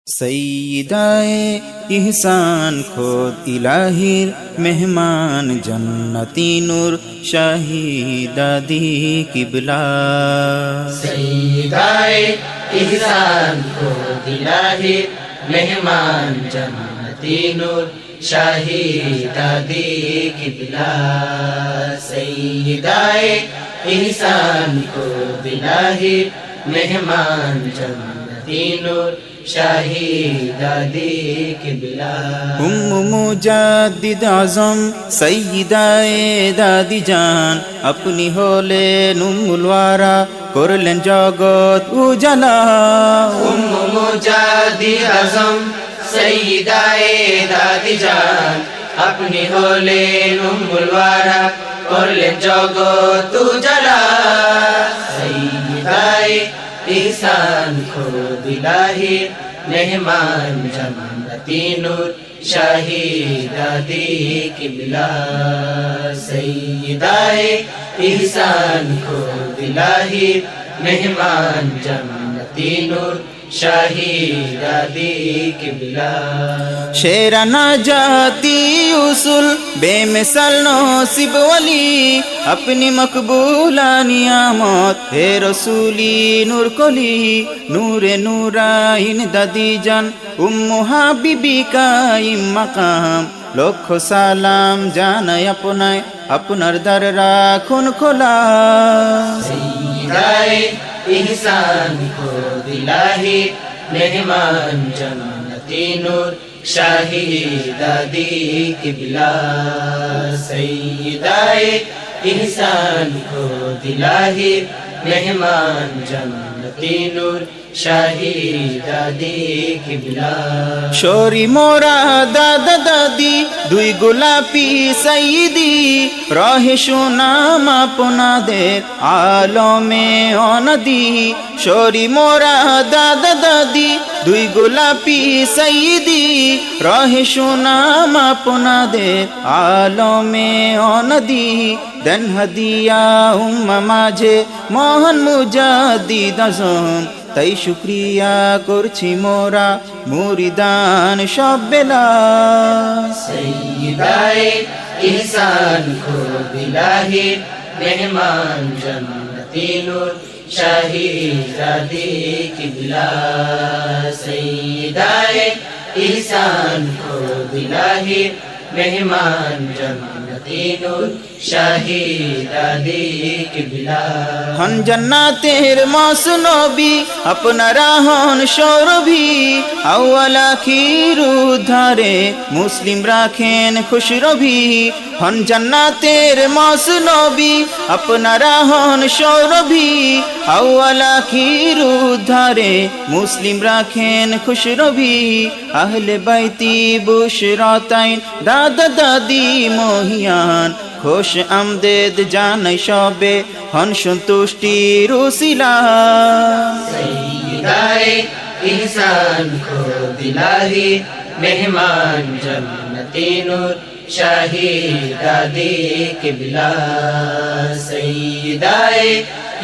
সৈয়দায়ে ইহসান খোদ ইলাহির মেহমান জন্নতি নূর শাহী দাদি কিবলা। সৈয়দায়ে ইহসান খোদ ইলাহির মেহমান জন্নতি নূর শাহী দাদি কিবলা। সৈয়দায়ে ইহসান খোদ ইলাহির মেহমান জন্নতি নূর শাহী দাদি কিবলা। মুজাদ্দিদ আজম সৈয়দায়ে দাদি জান আপনি হলেন উম্মুল ওয়ারা করলেন জগৎ উজালা। মুজাদ্দিদ আজম সৈয়দায়ে দাদি জান আপনি হলেন উম্মুল ওয়ারা করলেন জগৎ উজালা। সৈয়দায়ে ইহসান খোদ ইলাহির মেহমান জন্নতি নূর শাহী দাদি কিবলা। সৈয়দায়ে ইহসান খোদ ইলাহির মেহমান জন্নতি নূর শাহী দাদি কিবলা। শেরানা জাতি উসুল বেমিসাল নসিব ওয়ালি अपनी मकबूला नियामत हे रसूली नूर कोली नूरे नूराइन दादी जान उम्मु हाबिबी का मकाम लक्ष सालाम জানাই আপনায় আপনার দ্বার রাখুন খোলা। সৈয়দায়ে ইহসান খোদ ইলাহির মেহমান জন্নতি নূর শাহী দাদি কিবলা। সৈয়দায়ে ইহসান খোদ ইলাহির মেহমান জন্নতি নূর শাহী দাদি কিবলা। শোরি মোরা দাদা দাদি দুই গোলাপি সৈয়দি রহে সুনাম আপনাদের আলমে অনদি। শোরি মোরা দাদা দাদি দুই গোলাপি সৈয়দি রহে সুনাম আপনাদের আলমে অনদি। দেন হাদিয়া উম্মা মাঝে মহান মুজাদ্দিদ আজম তাই শুক্রিয়া করছি মোরা মুরিদান সব বেলা। সৈয়দায়ে ইহসান খোদ ইলাহির মেহমান জন্নতি নূর শাহী দাদি কিবলা। সৈয়দায়ে ইহসান খোদ ইলাহির মেহমান জন্নতি নূর শাহী দাদি কিবলা। হন জান্নাতের মাসনবী আপনারা হন সৌরভী আউয়াল আখির উদ্ধারে মুসলিম রাখেন খুশ রবি। হন জান্নাতের মাসনবী আপনারা হন সৌরভী আউয়াল আখির উদ্ধারে মুসলিম রাখেন খুশ রবি। আহলে বাইতি বুশরাতাইন দাদা দাদি মহিয়ান খুশ আমদেদ জানাই সবে হন সন্তুষ্টির উসিলা। সৈয়দায়ে ইহসান খোদ ইলাহির মেহমান জন্নতি নূর শাহী দাদি কিবলা। সৈয়দায়ে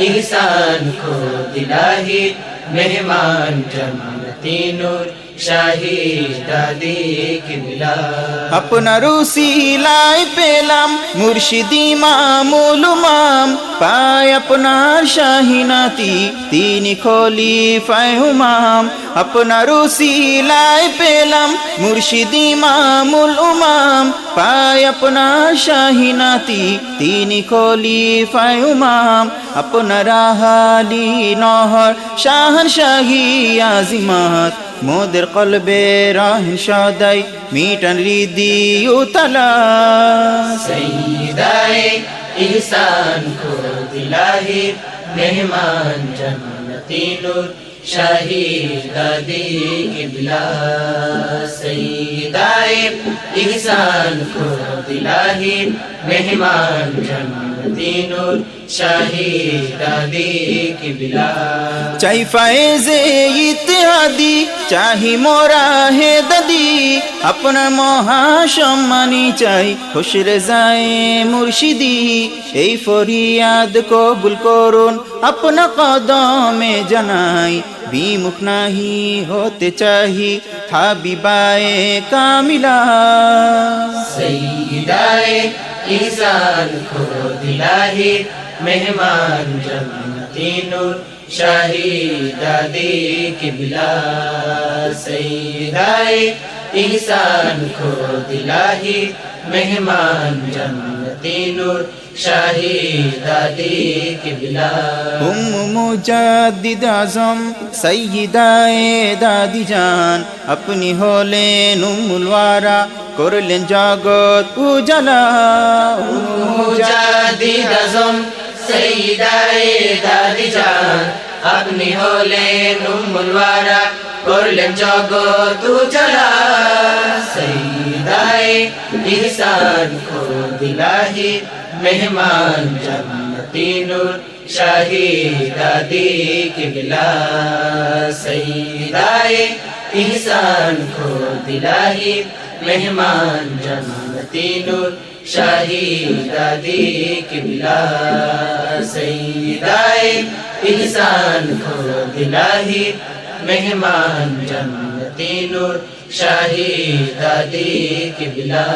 ইহসান খোদ ইলাহির মেহমান জন্নতি নূর শাহী দাদি কিবলা। আপনার উসিলায় পেলাম মুর্শিদি ইমামুল উমাম পায় আপনার শাহিনাতি তিনি খলিফায়ে উমাম। আপনার উসিলায় পেলাম মুর্শিদি ইমামুল উমাম পায় আপনার শাহিনাতি তিনি খলিফায়ে উমাম। আপনার আহালি নহর শাহান শাহী আজিমাত মোদের কলবে রাহিন সদাই মিটান হৃদি উতলা। সৈয়দায়ে ইহসান খোদ ইলাহির মেহমান জন্নতি নূর শাহী দাদি কিবলা। সৈয়দায়ে ইহসান খোদ ইলাহির মেহমান জন্নতি নূর শাহী দাদি কিবলা। চাই ফায়েজে ইতিহাদি চাহি মোরা হে দাদি আপনার মহাসম্মানী চাই খুশরে যায় মুর্শিদি এই ফরিয়াদ কবুল করুন আপনা কদমে জানাই বিমুখ নাহি হতে চাহি হাবিবায়ে কামিলা সৈয়দায়ে ইহসান খুদ ইলাহি মেহমান জন্নতি নূর শাহী দাদি কিবলা সৈয়দায়ে ইহসান খুদ ইলাহি মেহমান জন্নতি নূর শাহী দাদি কিবলা মুজাদ্দিদ আজম সৈয়দায়ে দাদি জান আপনি হলেন উম্মুল ওয়ারা করলেন জগৎ উজালা মুজাদ্দিদ আজম সৈয়দায়ে দাদি জান আপনি হলেন উম্মুল ওয়ারা করলেন জগৎ উজালা সৈয়দায়ে ইহসান খুদ ইলাহি মেহমান জন্নতি নূর শাহী দাদি কিবলা সৈয়দায়ে ইহসান খুদ ইলাহি মেহমান জন্নতি নূর শাহী দাদি কিবলা সৈয়দায়ে ইহসান খুদ ইলাহি মেহমান জন্নতি নূর শাহী দাদি কিবলা